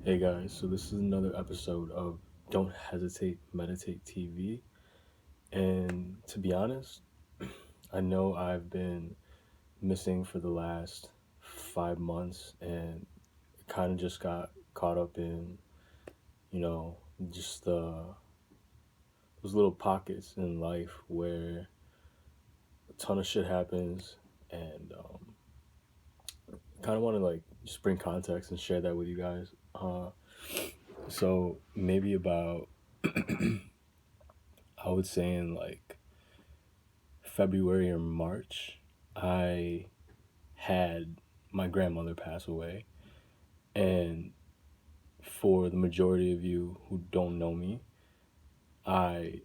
Hey guys, so this is another episode of Don't Hesitate, Meditate TV. And to be honest, I know I've been missing for the last 5 months and kind of just got caught up in, you know, just those little pockets in life where a ton of shit happens and kind of want to just bring context and share that with you guys. So maybe about I would say in February or March, I had my grandmother pass away. And for the majority of you who don't know me, I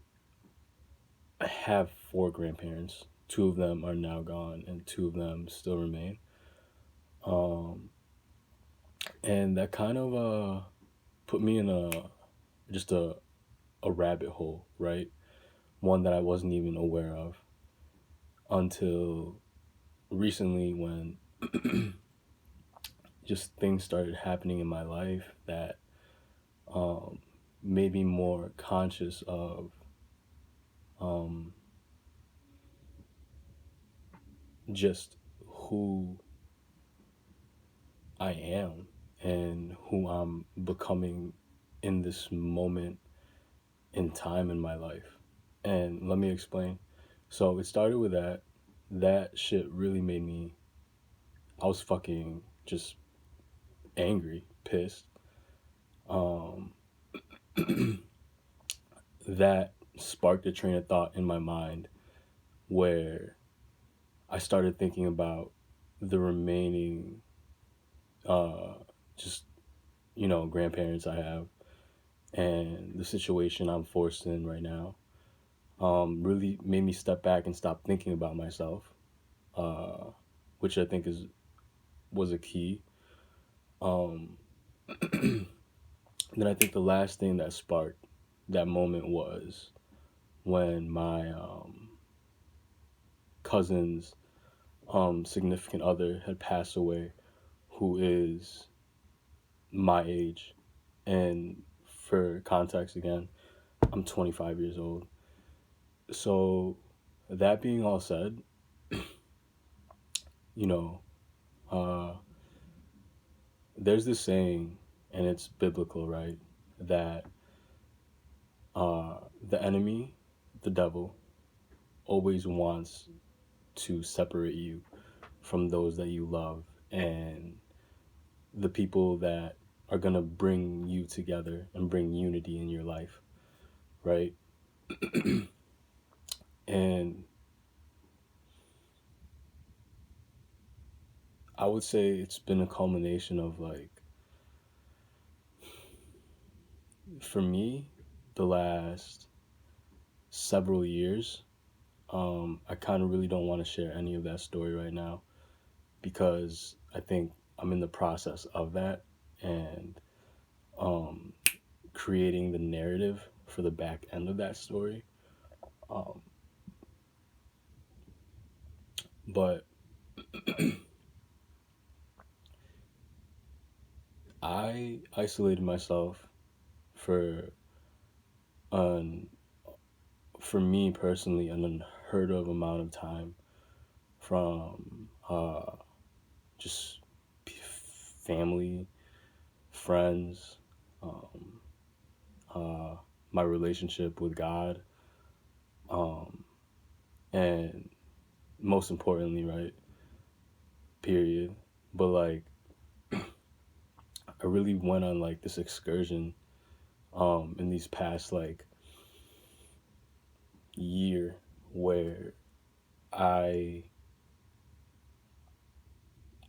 have 4 grandparents. 2 of them are now gone, and 2 of them still remain. And that kind of put me in a rabbit hole, right? One that I wasn't even aware of until recently when just things started happening in my life that made me more conscious of just who I am and who I'm becoming in this moment in time in my life. And let me explain. So it started with that. That shit really made me, I was fucking just angry, pissed. That sparked a train of thought in my mind where I started thinking about the remaining just grandparents I have and the situation I'm forced in right now. Really made me step back and stop thinking about myself, which I think was a key. Then I think the last thing that sparked that moment was when my cousin's significant other had passed away, who is my age. And for context again, I'm 25 years old. So that being all said, you know, there's this saying, and it's biblical, right? That the enemy, the devil, always wants to separate you from those that you love and the people that are going to bring you together and bring unity in your life, right? And I would say it's been a culmination of, like, for me, the last several years. I kind of really don't want to share any of that story right now because I think I'm in the process of that and um, creating the narrative for the back end of that story. Um, but I isolated myself for an for me personally an unheard of amount of time from just family, friends, um, uh, my relationship with God, um, and most importantly, right, period. But like, I really went on like this excursion in these past like year where I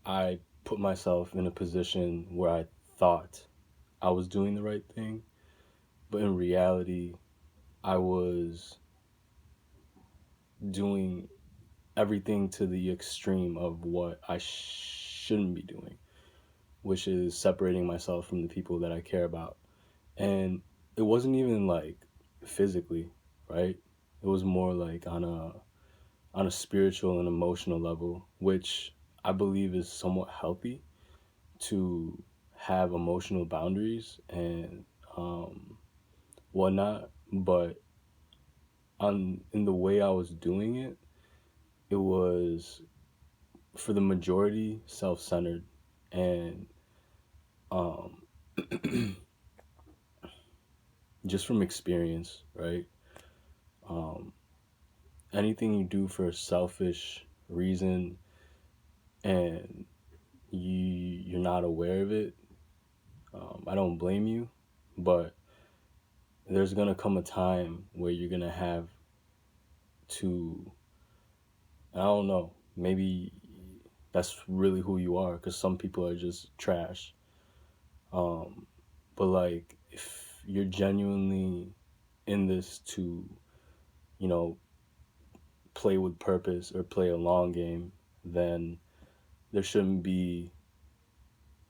I put myself in a position where I thought I was doing the right thing, but in reality, I was doing everything to the extreme of what I shouldn't be doing, which is separating myself from the people that I care about. And it wasn't even like physically, right? It was more like on a spiritual and emotional level, which I believe is somewhat healthy to have emotional boundaries and whatnot. But on in the way I was doing it, it was for the majority self-centered and um, just from experience, right? Um, anything you do for a selfish reason and you're not aware of it, I don't blame you, but there's gonna come a time where you're gonna have to, I don't know, maybe that's really who you are because some people are just trash. Um, but like, if you're genuinely in this to, you know, play with purpose or play a long game, then there shouldn't be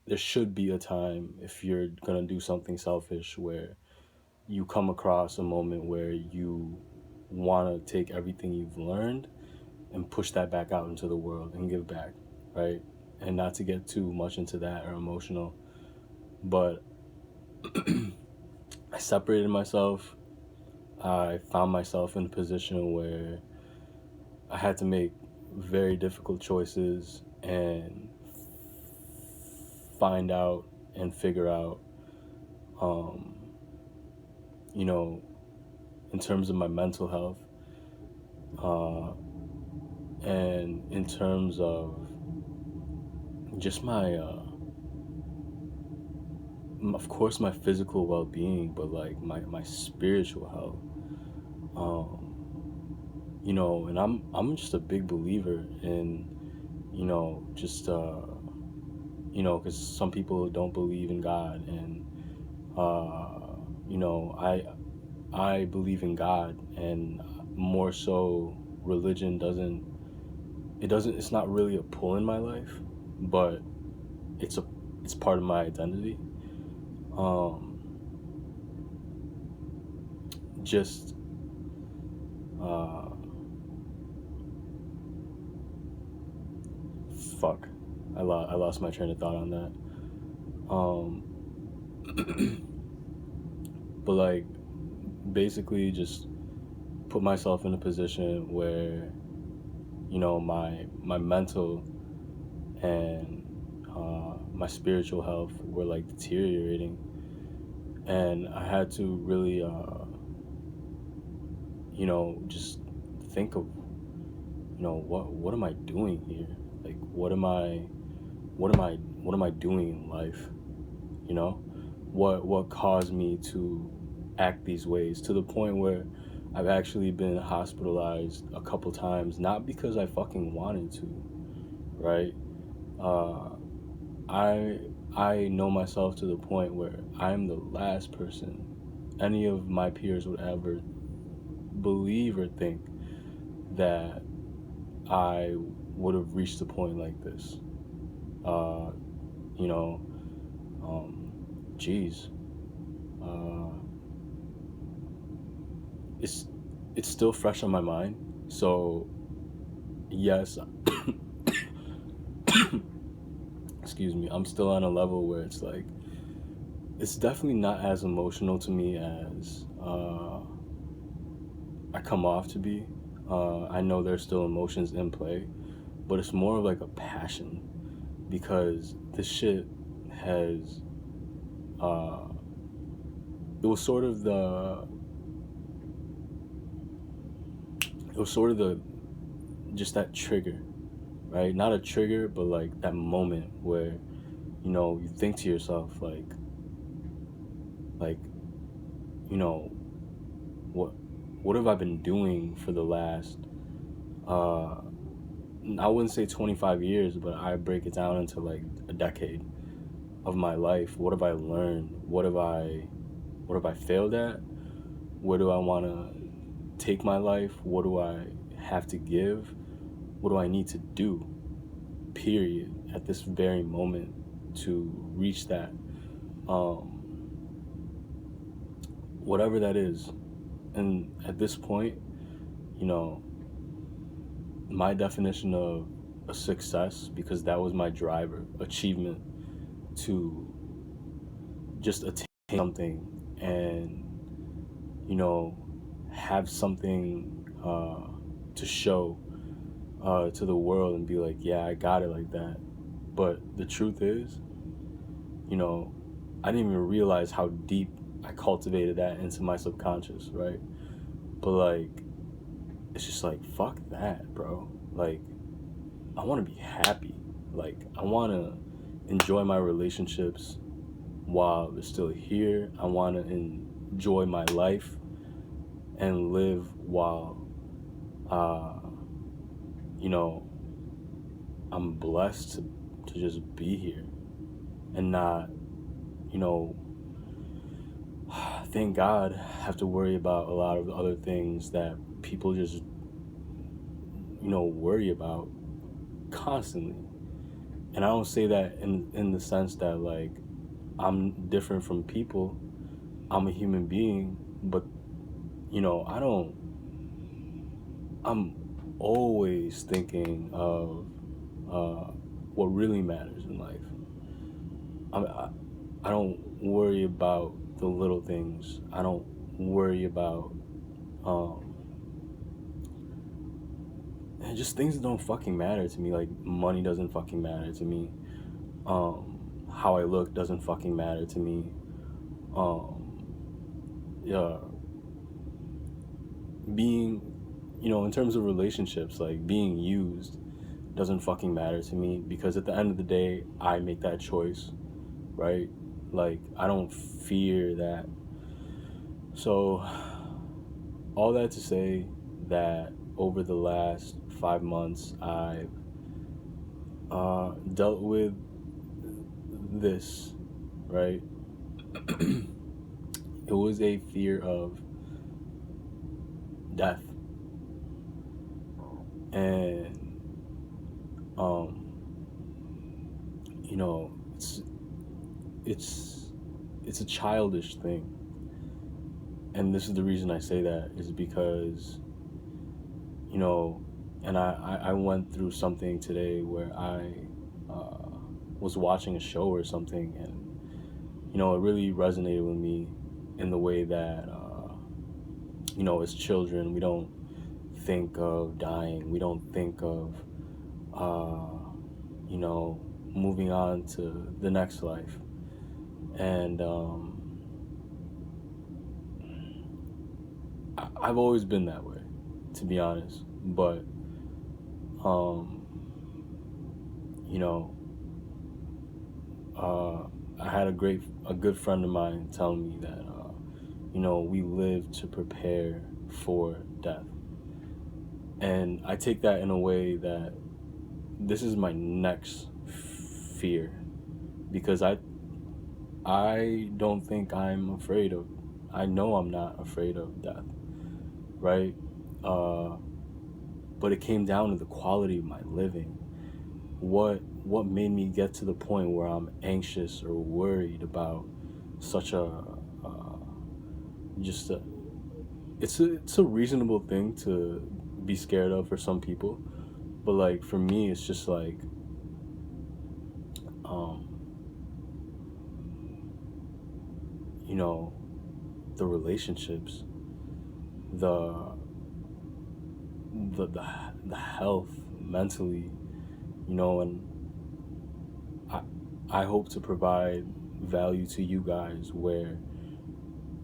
there should be a time if you're gonna do something selfish where you come across a moment where you want to take everything you've learned and push that back out into the world and give back, right? And not to get too much into that or emotional, but I separated myself. I found myself in a position where I had to make very difficult choices and find out and figure out, um, you know, in terms of my mental health, uh, and in terms of just of course, my physical well-being, but like my spiritual health. And I'm just a big believer in, just because some people don't believe in God, and you know, I believe in God, and more so, religion it's not really a pull in my life, but it's a it's part of my identity. Um, just uh, fuck, I lost my train of thought on that. But like, basically, just put myself in a position where my mental and my spiritual health were like deteriorating, and I had to really just think of what am I doing here? Like, what am I doing in life? you know? What caused me to act these ways, to the point where I've actually been hospitalized a couple times, not because I fucking wanted to, right? Uh, I I know myself to the point where I'm the last person any of my peers would ever believe or think that I would have reached a point like this. Uh, you know, um, geez, uh, it's it's still fresh on my mind. So yes, excuse me, I'm still on a level where it's like it's definitely not as emotional to me as I come off to be. I know there's still emotions in play, but it's more of like a passion because this shit has uh, it was sort of the it was sort of the just that trigger, right? Not a trigger, but like that moment where you think to yourself like you know what what have I been doing for the last uh I wouldn't say 25 years, but I break it down into like a decade of my life. What have I learned? What have I failed at? Where do I want to take my life? What do I have to give? What do I need to do? Period. At this very moment to reach that, um, whatever that is. And at this point, you know, my definition of a success, because that was my driver, achievement, to just attain something and have something to show to the world and be like, yeah, I got it like that. But the truth is, you know, I didn't even realize how deep I cultivated that into my subconscious, right? But like, it's just like, fuck that, bro. Like, I want to be happy. Like, I want to enjoy my relationships while they're still here. I want to enjoy my life and live while, uh, you know, I'm blessed to just be here and not, you know, thank God, have to worry about a lot of the other things that people just, worry about constantly. And I don't say that in the sense that like I'm different from people. I'm a human being, but I don't. I'm always thinking of what really matters in life. I don't worry about the little things. I don't worry about um, and just things that don't fucking matter to me. Like money doesn't fucking matter to me. How I look doesn't fucking matter to me. Yeah, being, in terms of relationships, like being used doesn't fucking matter to me because at the end of the day, I make that choice, right? Like I don't fear that. So all that to say that over the last 5 months, I've dealt with this, right? It was a fear of death. And, it's it's it's a childish thing. And this is the reason I say that is because, and I went through something today where I was watching a show or something, and it really resonated with me in the way that as children we don't think of dying, we don't think of moving on to the next life. And I've always been that way, to be honest. But um, you know, I had a good friend of mine tell me that, we live to prepare for death. And I take that in a way that this is my next fear, because I don't think I know I'm not afraid of death, right? Uh, but it came down to the quality of my living. What made me get to the point where I'm anxious or worried about such uh, just a, it's a reasonable thing to be scared of for some people, but like for me, it's just like, um, you know, the relationships, the the health mentally, and I I hope to provide value to you guys where,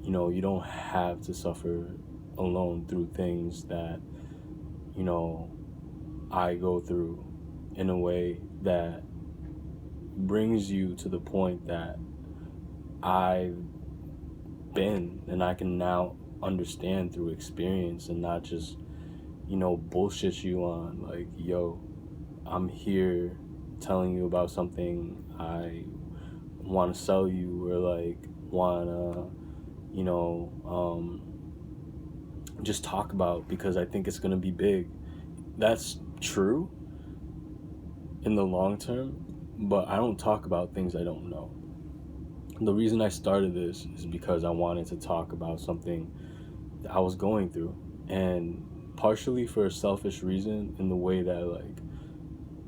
you don't have to suffer alone through things that, you know, I go through, in a way that brings you to the point that I've been, and I can now understand through experience, and not just, bullshit you on like, yo, I'm here telling you about something I want to sell you, or like want to, you know, just talk about because I think it's going to be big. That's true in the long term, but I don't talk about things I don't know. The reason I started this is because I wanted to talk about something that I was going through, and partially for a selfish reason, in the way that, like,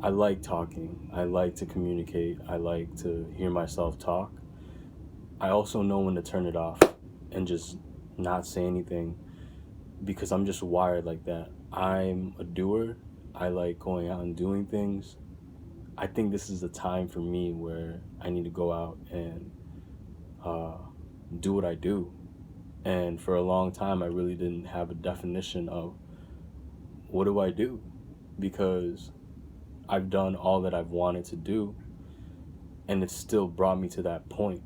I like talking, I like to communicate, I like to hear myself talk. I also know when to turn it off and just not say anything, because I'm just wired like that. I'm a doer. I like going out and doing things. I think this is the time for me where I need to go out and uh, do what I do. And for a long time, I really didn't have a definition of what do I do, because I've done all that I've wanted to do, and it still brought me to that point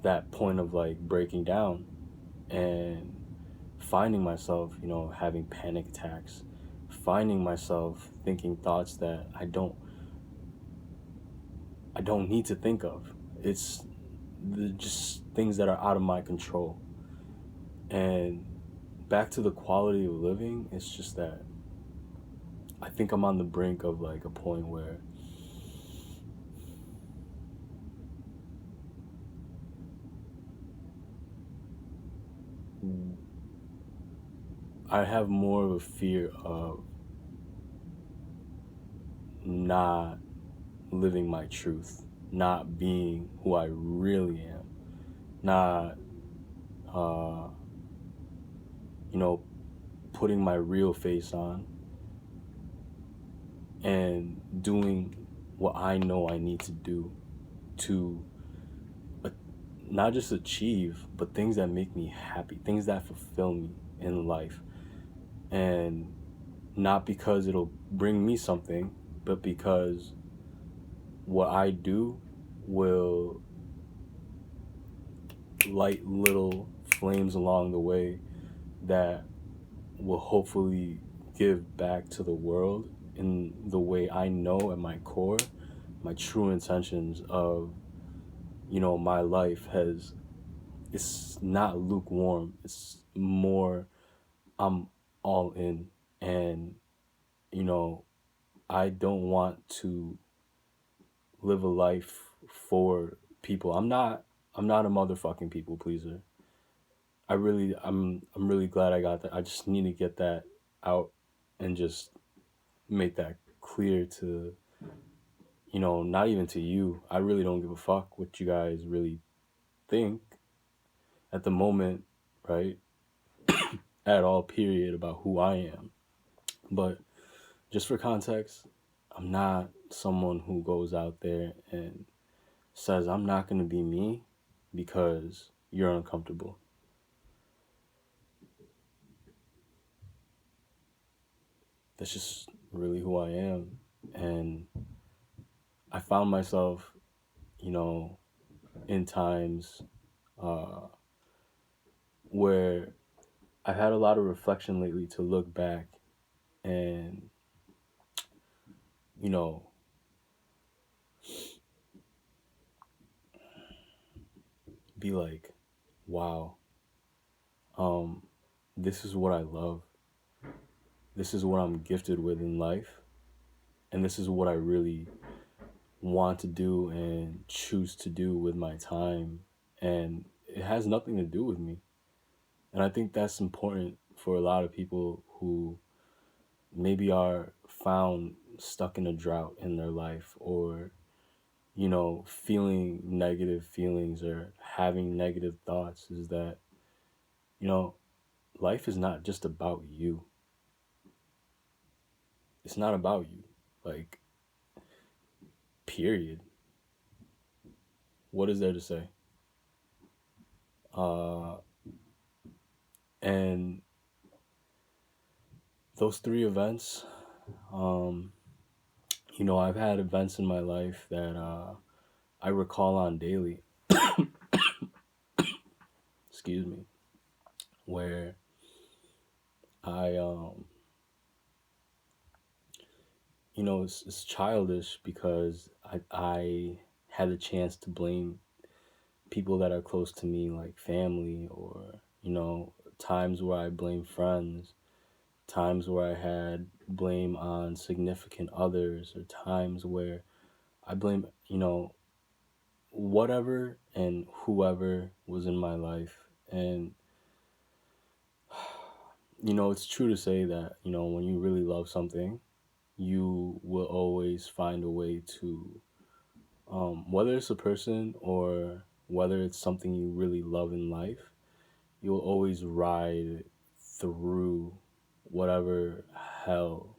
of like breaking down and finding myself, having panic attacks, finding myself thinking thoughts that I don't need to think of. It's just things that are out of my control. And back to the quality of living, it's just that I think I'm on the brink of like a point where I have more of a fear of not living my truth, not being who I really am, not, uh, putting my real face on and doing what I know I need to do to, uh, not just achieve, but things that make me happy, things that fulfill me in life. And not because it'll bring me something, but because what I do will light little flames along the way that will hopefully give back to the world in the way I know at my core, my true intentions of, my life it's not lukewarm. It's more, I'm all in. And, you know, I don't want to live a life for people. I'm not a motherfucking people pleaser. I'm really glad I got that. I just need to get that out and just make that clear to, not even to you. I really don't give a fuck what you guys really think at the moment, right? At all, period, about who I am. But just for context, I'm not someone who goes out there and says, I'm not going to be me because you're uncomfortable. That's just really who I am. And I found myself, you know, in times where I've had a lot of reflection lately to look back and, you know, be like, wow, um, this is what I love. This is what I'm gifted with in life. And this is what I really want to do and choose to do with my time. And it has nothing to do with me. And I think that's important for a lot of people who maybe are found stuck in a drought in their life, or, you know, feeling negative feelings or having negative thoughts, is that, you know, life is not just about you. It's not about you. Like, period. What is there to say? Uh, and those three events, um, you know, I've had events in my life that I recall on daily, excuse me, where I, you know, it's childish because I had the chance to blame people that are close to me, like family, or, you know, times where I blame friends, times where I had blame on significant others, or times where I blame, you know, whatever and whoever was in my life. And, you know, it's true to say that, you know, when you really love something, you will always find a way to, whether it's a person or whether it's something you really love in life, you'll always ride through whatever hell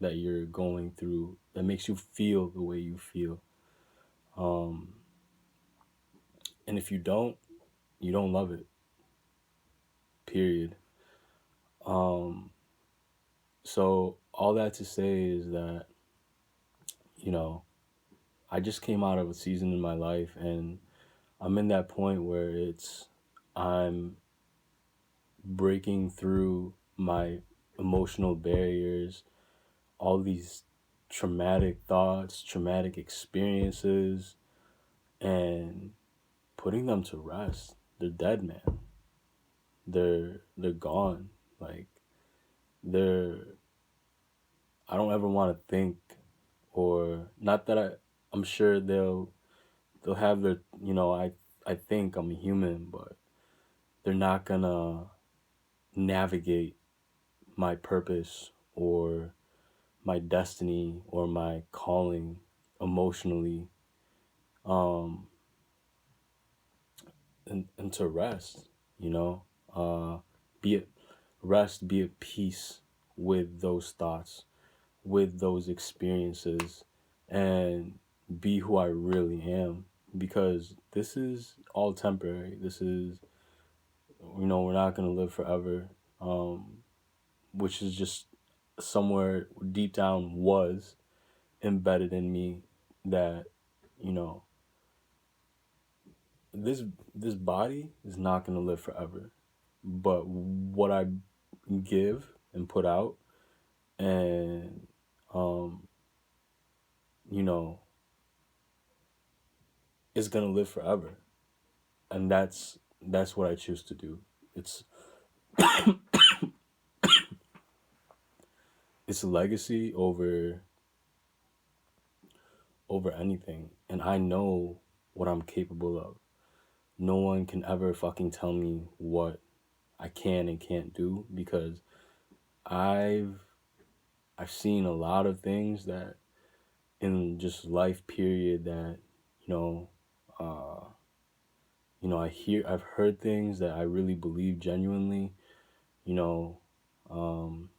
that you're going through that makes you feel the way you feel. Um, and if you don't love it, period. Um, so all that to say is that, you know, I just came out of a season in my life, and I'm in that point where I'm breaking through my emotional barriers, all these traumatic thoughts, traumatic experiences, and putting them to rest. They're dead, man. They're gone. Like, they're I don't ever want to think, or not that I'm sure they'll have their, you know, I think I'm a human, but they're not gonna navigate my purpose or my destiny or my calling emotionally, um and to rest, you know, be at rest, be at peace with those thoughts, with those experiences, and be who I really am, because this is all temporary. This is, you know, we're not going to live forever, um, which is just somewhere deep down was embedded in me that, you know, this this body is not going to live forever, but what I give and put out, and, um, you know, is going to live forever. And that's what I choose to do. It's it's legacy over anything, and I know what I'm capable of. No one can ever fucking tell me what I can and can't do, because I've I've seen a lot of things that in just life period that, you know, uh I've heard things that I really believe genuinely, you know, um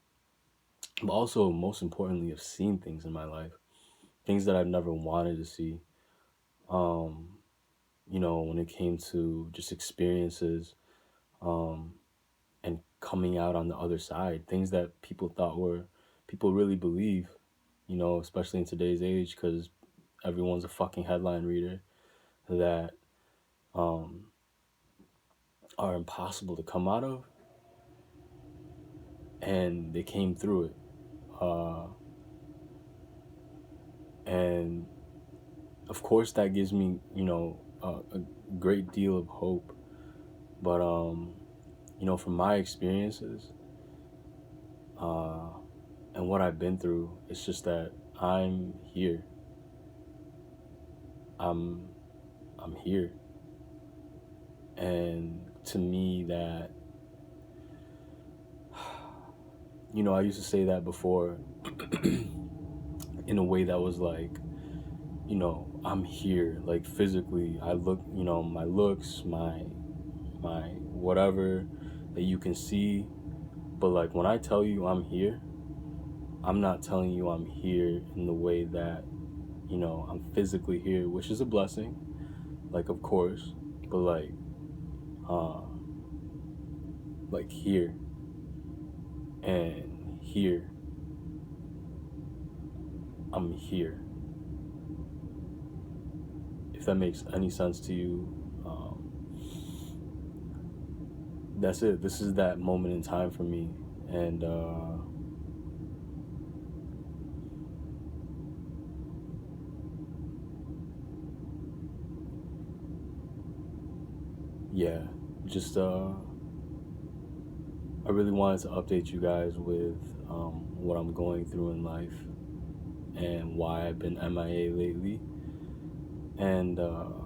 but also most importantly, I've seen things in my life, things that I've never wanted to see. Um, you know, when it came to just experiences, um, and coming out on the other side, things that people really believe, you know, especially in today's age, because everyone's a fucking headline reader, that, um, are impossible to come out of, and they came through it. And of course, that gives me, a great deal of hope. But, from my experiences and what I've been through, it's just that I'm here. I'm I'm here. And to me, that, I used to say that before in a way that was like, I'm here, like physically. I look, my looks, my whatever that you can see. But like when I tell you I'm here, I'm not telling you I'm here in the way that, I'm physically here, which is a blessing, like of course, but uh like here and here. I'm here. If that makes any sense to you, that's it. This is that moment in time for me. And yeah, just I really wanted to update you guys with what I'm going through in life and why I've been MIA lately. And the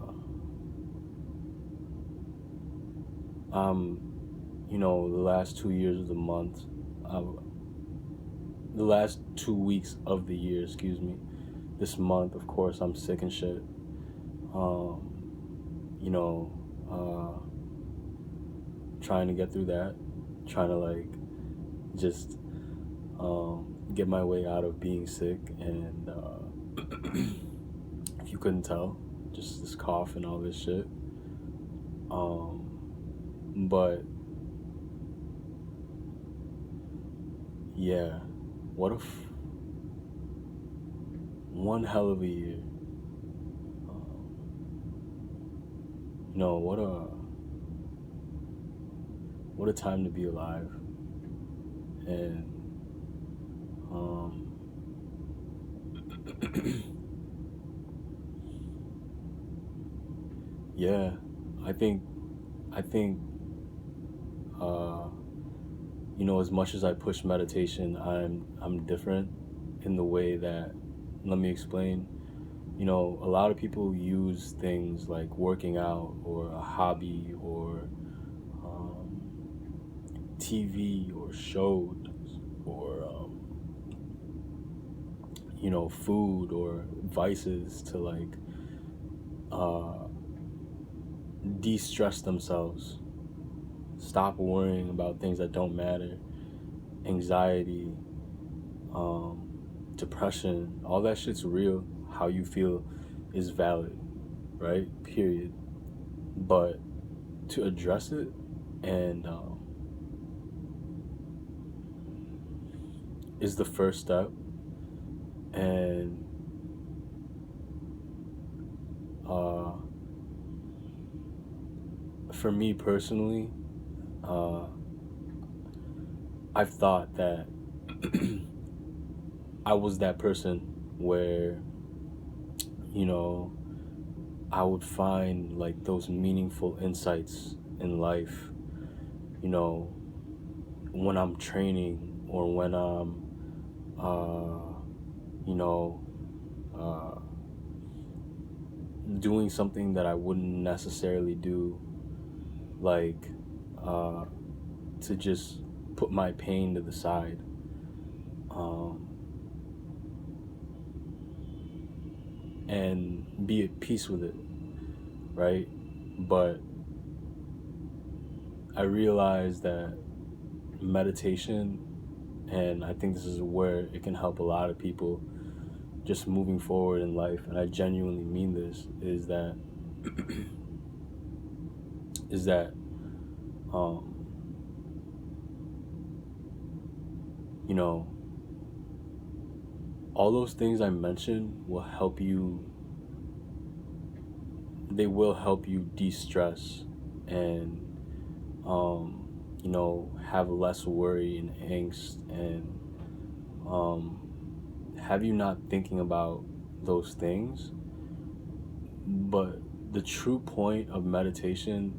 last 2 years of the month, the last 2 weeks of the year, excuse me, this month, of course, I'm sick and shit. You know, trying to get through that, trying to just get my way out of being sick. And if you couldn't tell, just this cough and all this shit. But yeah, what if one hell of a year. What a time to be alive. And yeah, I think as much as I push meditation, I'm different in the way that, let me explain. A lot of people use things like working out or a hobby or TV or shows or food or vices to de-stress themselves, stop worrying about things that don't matter. Anxiety, depression, all that shit's real. How you feel is valid, right? Period. But to address it and is the first step. And for me personally, I've thought that I was that person where, I would find like those meaningful insights in life, when I'm training or when I'm, doing something that I wouldn't necessarily do, like to just put my pain to the side. And be at peace with it, right? But I realized that meditation, and I think this is where it can help a lot of people just moving forward in life, and I genuinely mean this, is that all those things I mentioned will help you they will help you de-stress and have less worry and angst, and have you not thinking about those things. But the true point of meditation,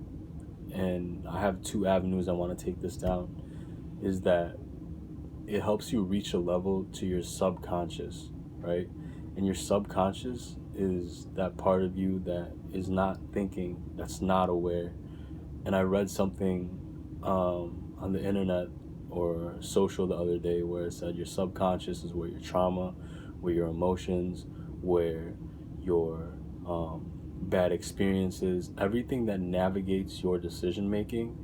and I have two avenues I want to take this down, is that it helps you reach a level to your subconscious, right? And your subconscious is that part of you that is not thinking, that's not aware. And I read something on the internet or social the other day where it said your subconscious is where your trauma, where your emotions, where your bad experiences, everything that navigates your decision making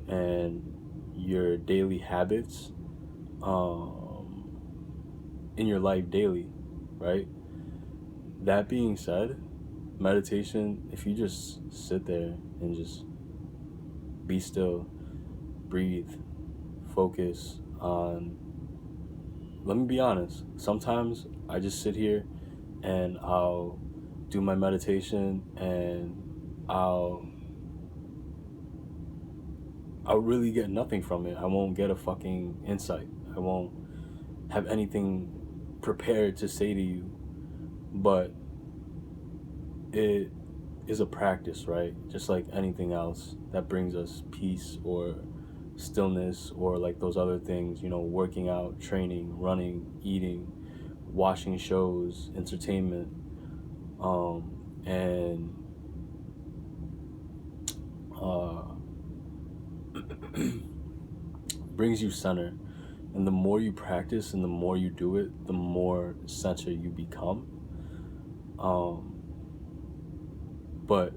and your daily habits in your life daily, right? That being said, meditation, if you just sit there and just be still, breathe, focus on, let me be honest, sometimes I just sit here and I'll do my meditation and I'll really get nothing from it. I won't get a fucking insight. I won't have anything prepared to say to you. But it is a practice, right? Just like anything else that brings us peace or stillness, or like those other things, working out, training, running, eating, watching shows, entertainment, and brings you center. And the more you practice and the more you do it, the more center you become. But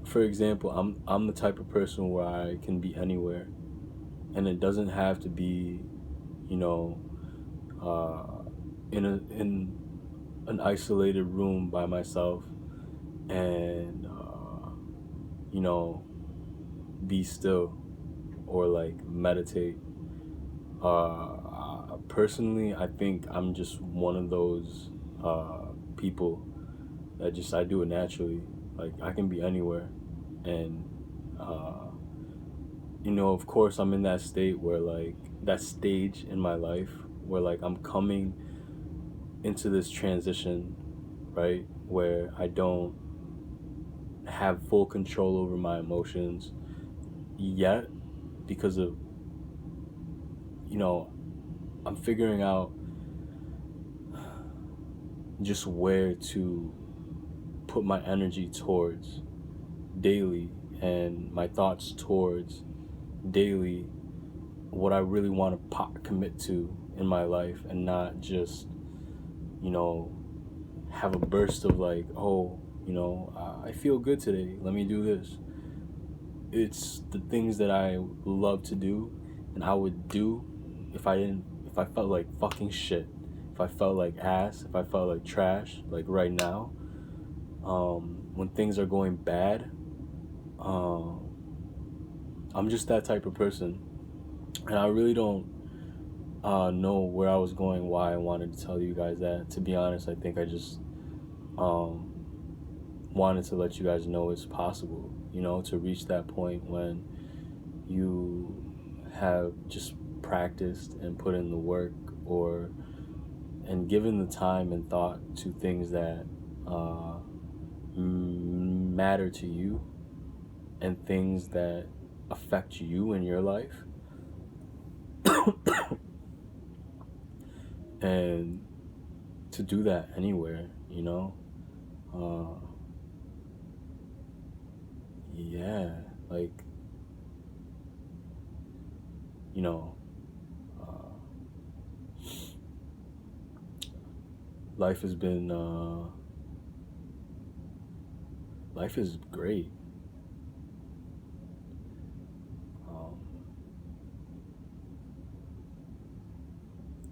for example, I'm the type of person where I can be anywhere, and it doesn't have to be, in an isolated room by myself, and be still or like meditate. Personally, I think I'm just one of those people that just, I do it naturally. Like, I can be anywhere, and of course I'm in that state where, like, that stage in my life where, like, I'm coming into this transition, right, where I don't have full control over my emotions yet, because of, I'm figuring out just where to put my energy towards daily, and my thoughts towards daily, what I really want to commit to in my life, and not just, have a burst of like, oh, I feel good today, let me do this. It's the things that I love to do and I would do if I felt like fucking shit, if I felt like ass, if I felt like trash, like right now, when things are going bad. I'm just that type of person, and I really don't know where I was going, why I wanted to tell you guys that. To be honest, I think I just wanted to let you guys know it's possible, to reach that point when you have just practiced and put in the work, and given the time and thought to things that matter to you, and things that affect you in your life. And to do that anywhere, yeah, like, life has been, life is great.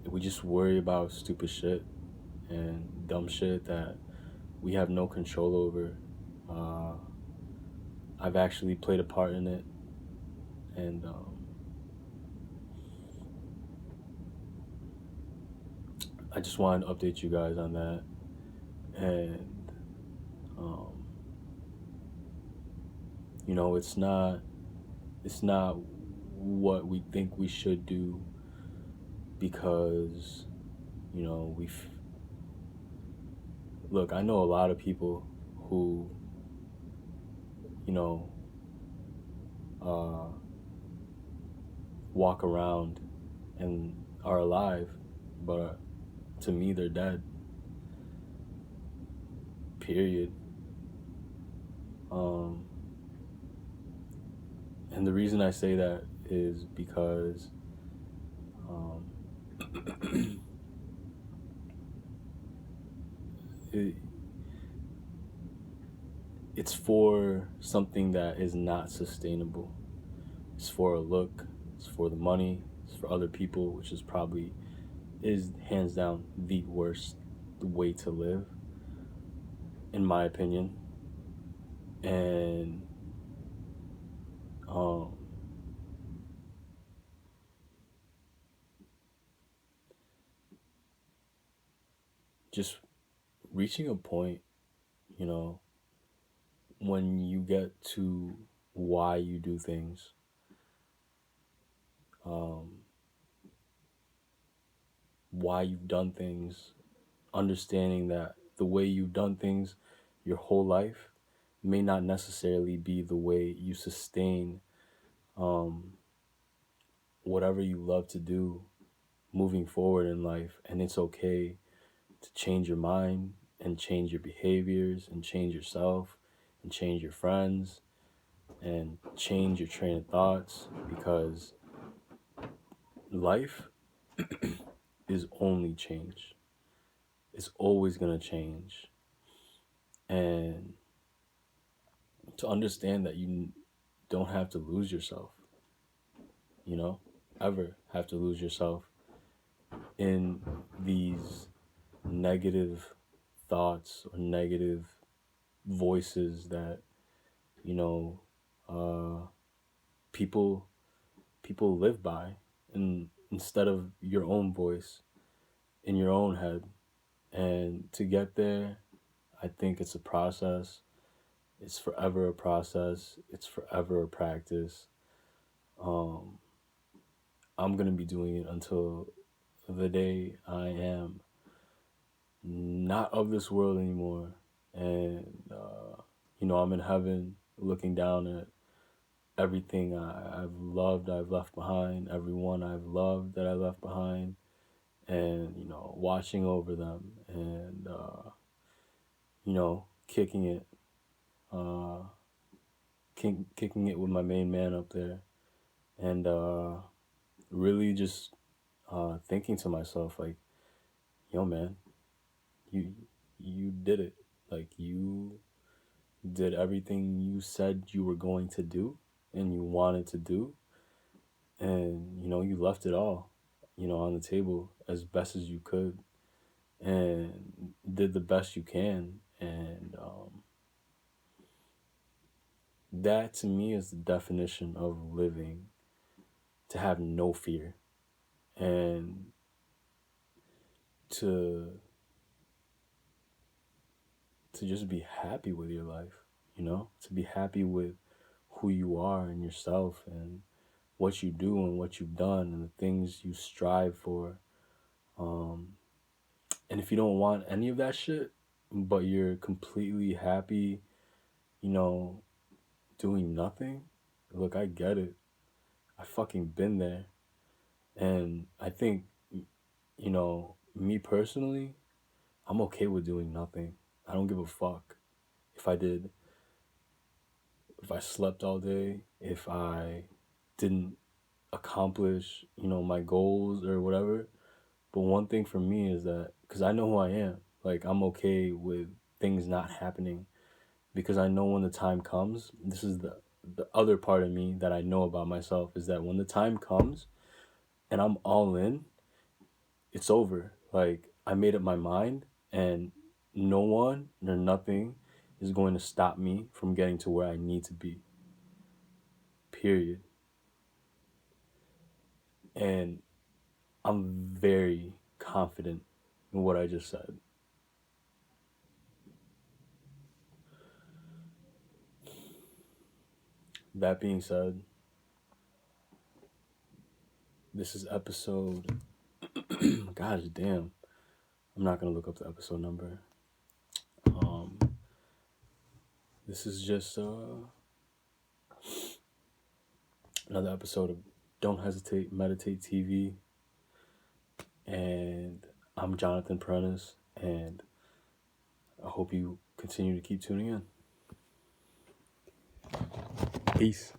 We just worry about stupid shit and dumb shit that we have no control over. I've actually played a part in it, and I just wanted to update you guys on that. And it's not what we think we should do because, we've look, I know a lot of people who, you know, uh, walk around and are alive, but to me, they're dead. Period. Um, and the reason I say that is because um, it, it's for something that is not sustainable. It's for a look, it's for the money, it's for other people, which is hands down the worst way to live, in my opinion. And um, just reaching a point, you know, when you get to why you do things, um, why you've done things, understanding that the way you've done things your whole life may not necessarily be the way you sustain um, whatever you love to do moving forward in life. And it's okay to change your mind and change your behaviors and change yourself and change your friends and change your train of thoughts, because life is only change. It's always going to change. And to understand that you don't have to lose yourself, ever have to lose yourself in these negative thoughts or negative voices that, you know, uh, people people live by, and instead of your own voice in your own head. And to get there, I think it's a process. It's forever a process. It's forever a practice. Um, I'm gonna be doing it until the day I am not of this world anymore, and I'm in heaven, looking down at everything I've loved, I've left behind, everyone I've loved that I left behind, and watching over them, and kicking it, uh, kicking it with my main man up there, and really just thinking to myself, like, yo, man, you you did it. Like, you did everything you said you were going to do and you wanted to do, and you left it all, on the table as best as you could, and did the best you can. And that to me is the definition of living, to have no fear, and to just be happy with your life, to be happy with who you are and yourself and what you do and what you've done and the things you strive for. And if you don't want any of that shit, but you're completely happy, you know, doing nothing, look, I get it. I fucking been there. And I think, me personally, I'm okay with doing nothing. I don't give a fuck if I did, if I slept all day, if I didn't accomplish, my goals or whatever. But one thing for me is that, because I know who I am, like, I'm okay with things not happening, because I know when the time comes, this is the other part of me that I know about myself, is that when the time comes and I'm all in, it's over. Like, I made up my mind, and no one or nothing is going to stop me from getting to where I need to be. Period. And I'm very confident in what I just said. that being said, this is episode. Gosh damn. I'm not going to look up the episode number. This is just another episode of Don't Hesitate, Meditate TV. And I'm Jonathan Prentice, and I hope you continue to keep tuning in. Peace.